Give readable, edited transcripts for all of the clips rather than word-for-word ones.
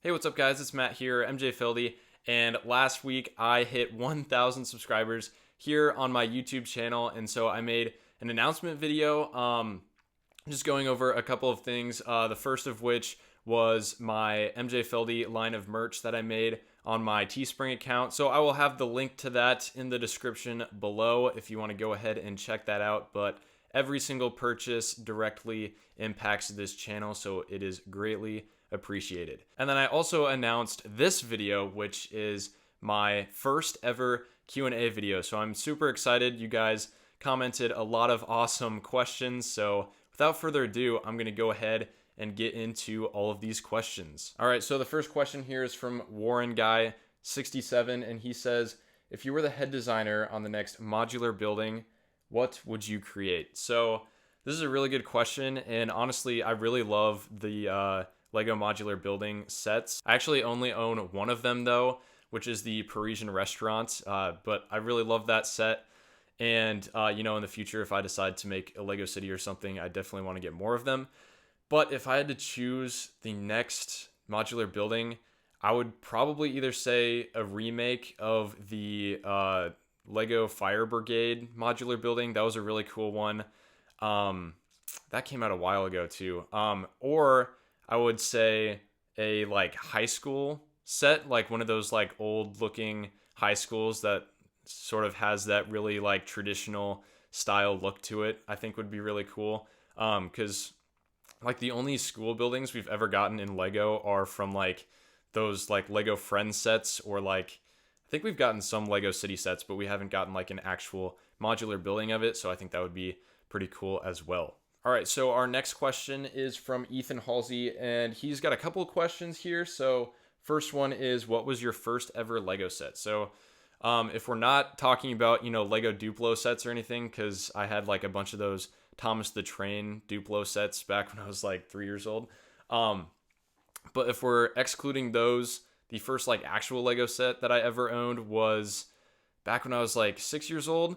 Hey, what's up guys? It's Matt here, mjfeldy, and last week I hit 1,000 subscribers here on my YouTube channel, and so I made an announcement video just going over a couple of things. The first of which was my mjfeldy line of merch that I made on my Teespring account. So I will have the link to that in the description below if you want to go ahead and check that out. But every single purchase directly impacts this channel, so it is greatly appreciated. And then I also announced this video, which is my first ever Q&A video. So I'm super excited. You guys commented a lot of awesome questions. So without further ado, I'm going to go ahead and get into all of these questions. All right, so the first question here is from Warren Guy 67, and he says, if you were the head designer on the next modular building, what would you create? So this is a really good question, and honestly, I really love the Lego modular building sets. I actually only own one of them though, which is the Parisian restaurant, but I really love that set. And in the future, if I decide to make a Lego city or something, I definitely want to get more of them. But if I had to choose the next modular building, I would probably either say a remake of the Lego Fire Brigade modular building. That was a really cool one. That came out a while ago too. Or I would say a high school set, like one of those old looking high schools that sort of has that really traditional style look to it. I think would be really cool. Because the only school buildings we've ever gotten in Lego are from those Lego Friends sets, or I think we've gotten some Lego City sets, but we haven't gotten an actual modular building of it. So I think that would be pretty cool as well. All right, so our next question is from Ethan Halsey, and he's got a couple of questions here. So first one is, what was your first ever Lego set? So if we're not talking about, Lego Duplo sets or anything, because I had a bunch of those Thomas the Train Duplo sets back when I was 3 years old. But if we're excluding those, the first actual Lego set that I ever owned was back when I was 6 years old,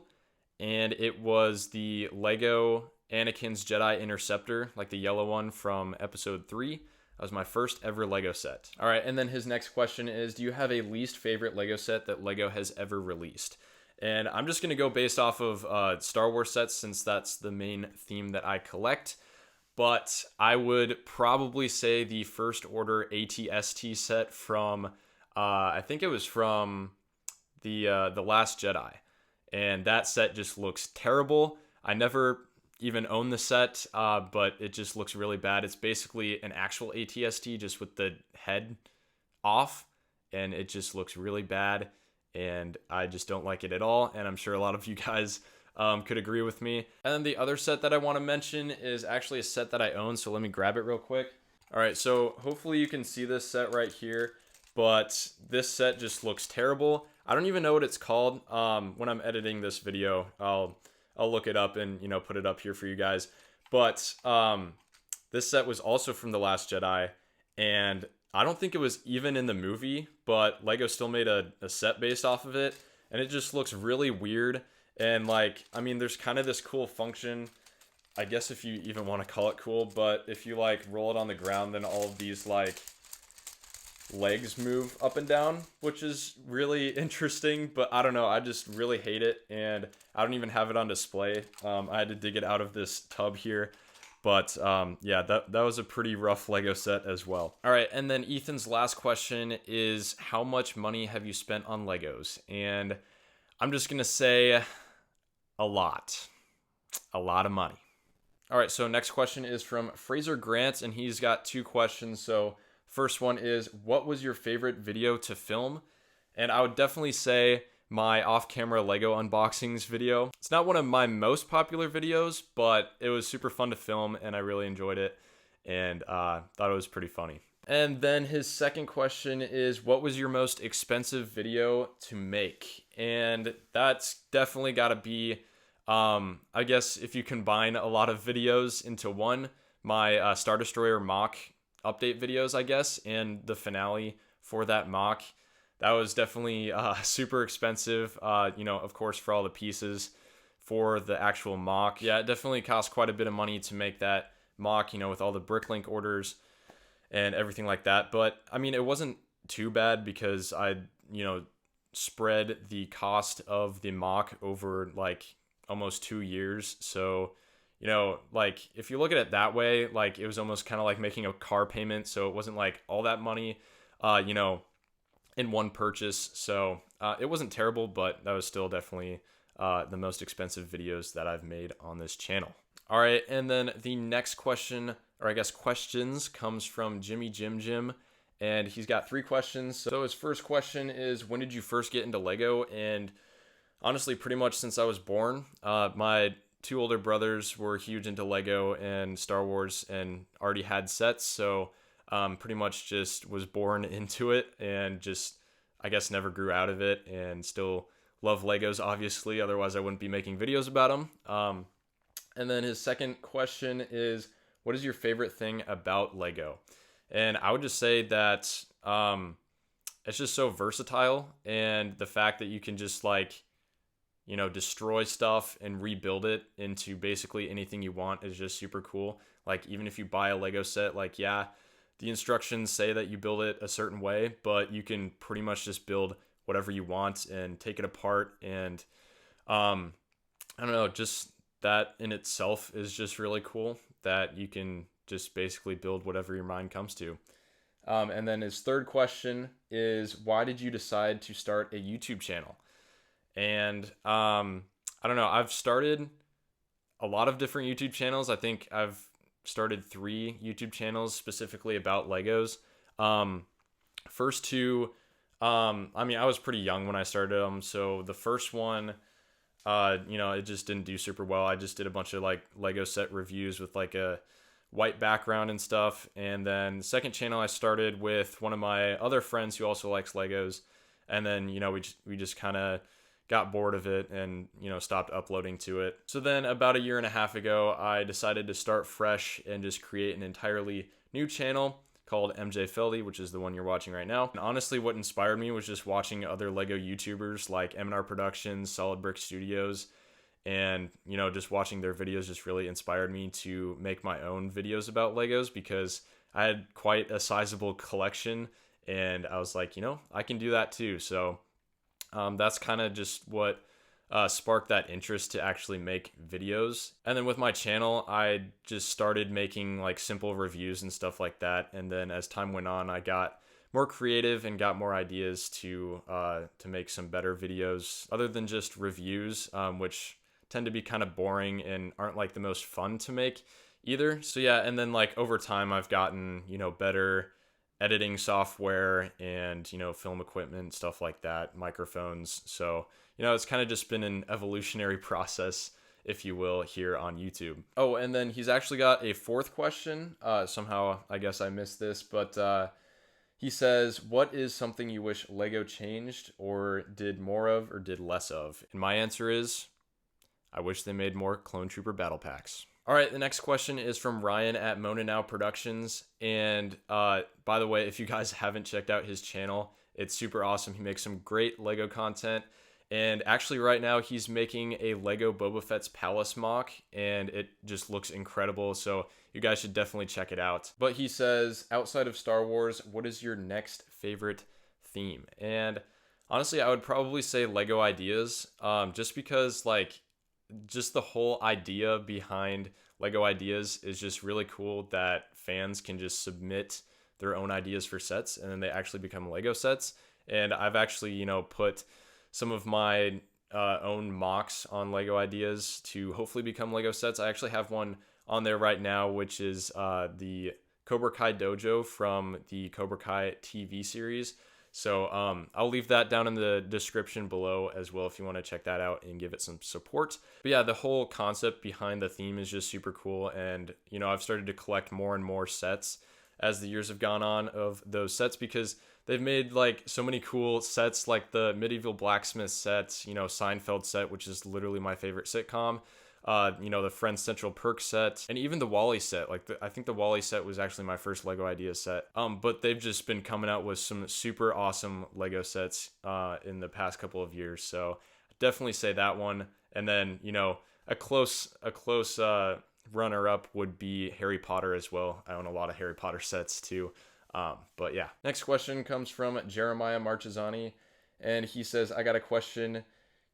and it was the Lego Anakin's Jedi Interceptor, the yellow one from episode 3. That was my first ever Lego set. All right, and then his next question is, do you have a least favorite Lego set that Lego has ever released? And I'm just going to go based off of Star Wars sets, since that's the main theme that I collect. But I would probably say the First Order AT-ST set from, I think it was from the Last Jedi. And that set just looks terrible. I never even own the set, but it just looks really bad. It's basically an actual AT-ST just with the head off, and it just looks really bad, and I just don't like it at all, and I'm sure a lot of you guys could agree with me. And then the other set that I want to mention is actually a set that I own, so let me grab it real quick. All right, so hopefully you can see this set right here, but this set just looks terrible. I don't even know what it's called. When I'm editing this video, I'll look it up and put it up here for you guys. But this set was also from The Last Jedi, and I don't think it was even in the movie, but Lego still made a set based off of it, and it just looks really weird. And there's kind of this cool function, I guess, if you even want to call it cool, but if you roll it on the ground, then all of these legs move up and down, which is really interesting, but I don't know, I just really hate it, and I don't even have it on display. I had to dig it out of this tub here, but yeah, that was a pretty rough Lego set as well. All right, and then Ethan's last question is, how much money have you spent on Legos? And I'm just gonna say a lot of money. All right, so next question is from Fraser Grant, and he's got two questions. So first one is, what was your favorite video to film? And I would definitely say my off-camera Lego unboxings video. It's not one of my most popular videos, but it was super fun to film, and I really enjoyed it, and thought it was pretty funny. And then his second question is, what was your most expensive video to make? And that's definitely got to be, I guess if you combine a lot of videos into one, my Star Destroyer mock update videos, I guess, and the finale for that mock. That was definitely super expensive, of course, for all the pieces for the actual mock. Yeah, it definitely cost quite a bit of money to make that mock, with all the Bricklink orders and everything like that. But I mean, it wasn't too bad because I, spread the cost of the mock over like almost 2 years. So, like if you look at it that way, like it was almost kind of like making a car payment. So it wasn't like all that money, in one purchase. So it wasn't terrible, but that was still definitely the most expensive videos that I've made on this channel. All right, and then the next question, or I guess questions, comes from Jimmy Jim Jim, and he's got 3 questions. So his first question is, when did you first get into Lego? And honestly, pretty much since I was born. My 2 older brothers were huge into Lego and Star Wars and already had sets, so pretty much just was born into it and just, I guess, never grew out of it, and still love Legos, obviously. Otherwise, I wouldn't be making videos about them. And then his second question is, what is your favorite thing about Lego? And I would just say that it's just so versatile, and the fact that you can just like, destroy stuff and rebuild it into basically anything you want is just super cool. Like, even if you buy a Lego set, like, yeah, the instructions say that you build it a certain way, but you can pretty much just build whatever you want and take it apart. And I don't know, just that in itself is just really cool, that you can just basically build whatever your mind comes to. And then his third question is, why did you decide to start a YouTube channel? And I don't know, I've started a lot of different YouTube channels. I think I've started 3 YouTube channels specifically about Legos. First 2, I mean, I was pretty young when I started them. So the first one, it just didn't do super well. I just did a bunch of like Lego set reviews with like a white background and stuff. And then the second channel I started with one of my other friends who also likes Legos. And then, we just kind of got bored of it and, stopped uploading to it. So then about 1.5 years ago, I decided to start fresh and just create an entirely new channel called mjfeldy, which is the one you're watching right now. And honestly, what inspired me was just watching other Lego YouTubers like M&R Productions, Solid Brick Studios, and, just watching their videos just really inspired me to make my own videos about Legos, because I had quite a sizable collection, and I was like, I can do that too. So that's kind of just what sparked that interest to actually make videos. And then with my channel, I just started making like simple reviews and stuff like that. And then as time went on, I got more creative and got more ideas to make some better videos other than just reviews, which tend to be kind of boring and aren't like the most fun to make either. So yeah, and then like over time, I've gotten, better editing software and, film equipment, stuff like that, microphones. So, it's kind of just been an evolutionary process, if you will, here on YouTube. Oh, and then he's actually got a 4th question. Somehow, I guess I missed this, but he says, what is something you wish Lego changed or did more of or did less of? And my answer is, I wish they made more Clone Trooper battle packs. All right, the next question is from Ryan at Mona Now Productions. And by the way, if you guys haven't checked out his channel, it's super awesome. He makes some great Lego content. And actually right now he's making a Lego Boba Fett's Palace mock, and it just looks incredible. So you guys should definitely check it out. But he says, outside of Star Wars, what is your next favorite theme? And honestly, I would probably say Lego Ideas, just because just the whole idea behind Lego Ideas is just really cool, that fans can just submit their own ideas for sets and then they actually become Lego sets. And I've actually, put some of my own mocks on Lego Ideas to hopefully become Lego sets. I actually have one on there right now, which is the Cobra Kai Dojo from the Cobra Kai TV series. So I'll leave that down in the description below as well if you want to check that out and give it some support. But yeah, the whole concept behind the theme is just super cool. And, I've started to collect more and more sets as the years have gone on of those sets, because they've made like so many cool sets, like the medieval blacksmith sets, Seinfeld set, which is literally my favorite sitcom. The Friends Central Perk set, and even the Wally set. I think the Wally set was actually my first Lego Ideas set. But they've just been coming out with some super awesome Lego sets in the past couple of years. So definitely say that one. And then, a close runner-up would be Harry Potter as well. I own a lot of Harry Potter sets too. But yeah. Next question comes from Jeremiah Marchesani, and he says, I got a question.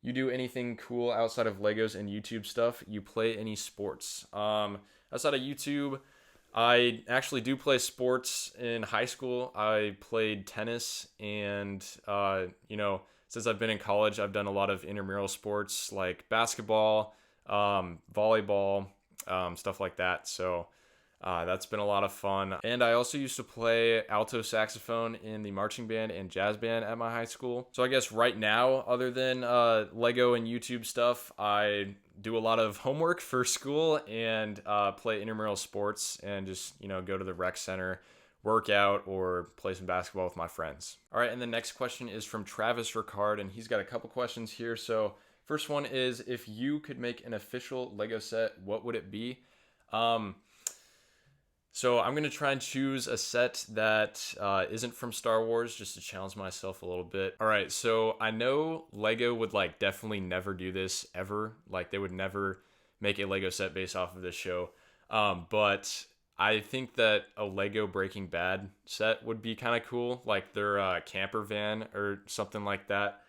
You do anything cool outside of Legos and YouTube stuff? You play any sports? Outside of YouTube, I actually do play sports. In high school, I played tennis, and since I've been in college, I've done a lot of intramural sports like basketball, volleyball, stuff like that. So that's been a lot of fun. And I also used to play alto saxophone in the marching band and jazz band at my high school. So I guess right now, other than Lego and YouTube stuff, I do a lot of homework for school and play intramural sports and just, go to the rec center, work out, or play some basketball with my friends. All right, and the next question is from Travis Ricard, and he's got a couple questions here. So first one is, if you could make an official Lego set, what would it be? So I'm going to try and choose a set that isn't from Star Wars, just to challenge myself a little bit. All right, so I know Lego would definitely never do this ever. They would never make a Lego set based off of this show. But I think that a Lego Breaking Bad set would be kind of cool. Their camper van or something like that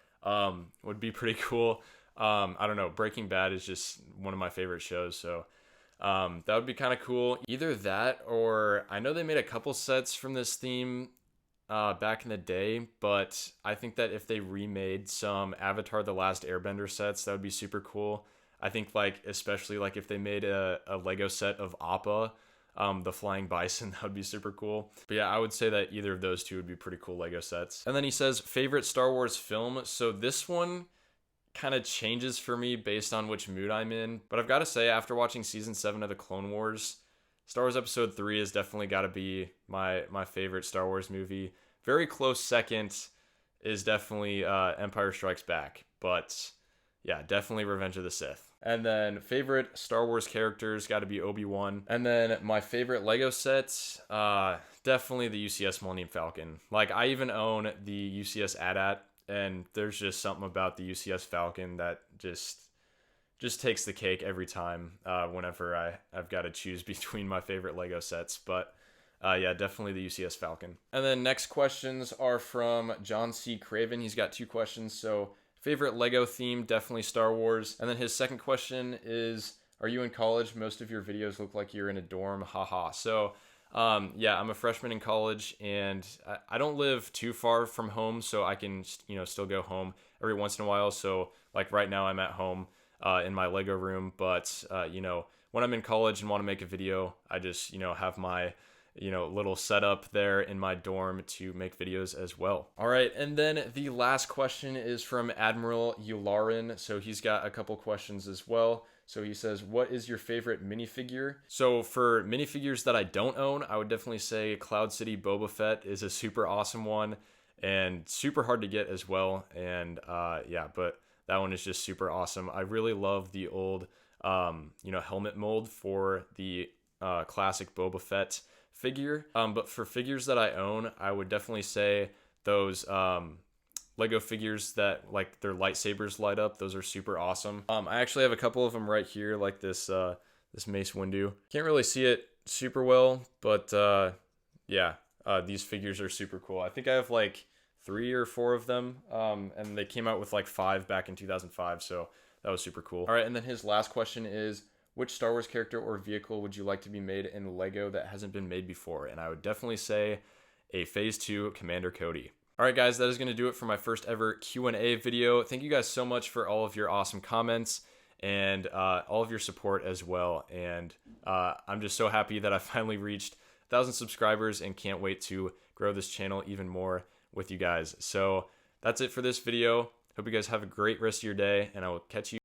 would be pretty cool. I don't know. Breaking Bad is just one of my favorite shows, so that would be kind of cool. Either that, or I know they made a couple sets from this theme back in the day, but I think that if they remade some Avatar The Last Airbender sets, that would be super cool. I think especially if they made a Lego set of Appa, the flying bison, that would be super cool. But yeah, I would say that either of those two would be pretty cool Lego sets. And then he says, favorite Star Wars film. So this one kind of changes for me based on which mood I'm in, but I've got to say, after watching season 7 of the Clone Wars, Star Wars episode 3 has definitely got to be my favorite Star Wars movie. Very close second is definitely Empire Strikes Back, but yeah, definitely Revenge of the Sith. And then favorite Star Wars characters got to be Obi-Wan. And then my favorite Lego sets, definitely the UCS Millennium Falcon. I even own the UCS AT-AT, and there's just something about the UCS Falcon that just takes the cake every time whenever I've got to choose between my favorite Lego sets. But yeah, definitely the UCS Falcon. And then next questions are from John C. Craven. He's got 2 questions. So favorite Lego theme, definitely Star Wars. And then his second question is, are you in college? Most of your videos look like you're in a dorm, haha. So yeah, I'm a freshman in college, and I don't live too far from home, so I can, still go home every once in a while. So right now I'm at home in my Lego room, but when I'm in college and want to make a video, I just, have my little setup there in my dorm to make videos as well. All right, and then the last question is from Admiral Ularin. So he's got a couple questions as well. So he says, what is your favorite minifigure? So for minifigures that I don't own, I would definitely say Cloud City Boba Fett is a super awesome one and super hard to get as well. And yeah, but that one is just super awesome. I really love the old, helmet mold for the classic Boba Fett figure. But for figures that I own, I would definitely say those Lego figures that their lightsabers light up. Those are super awesome. I actually have a couple of them right here, this Mace Windu. Can't really see it super well, but yeah, these figures are super cool. I think I have 3 or 4 of them, and they came out with 5 back in 2005, so that was super cool. All right, and then his last question is, which Star Wars character or vehicle would you like to be made in Lego that hasn't been made before? And I would definitely say a Phase 2 Commander Cody. All right, guys, that is going to do it for my first ever Q&A video. Thank you guys so much for all of your awesome comments and all of your support as well. And I'm just so happy that I finally reached 1,000 subscribers and can't wait to grow this channel even more with you guys. So that's it for this video. Hope you guys have a great rest of your day, and I will catch you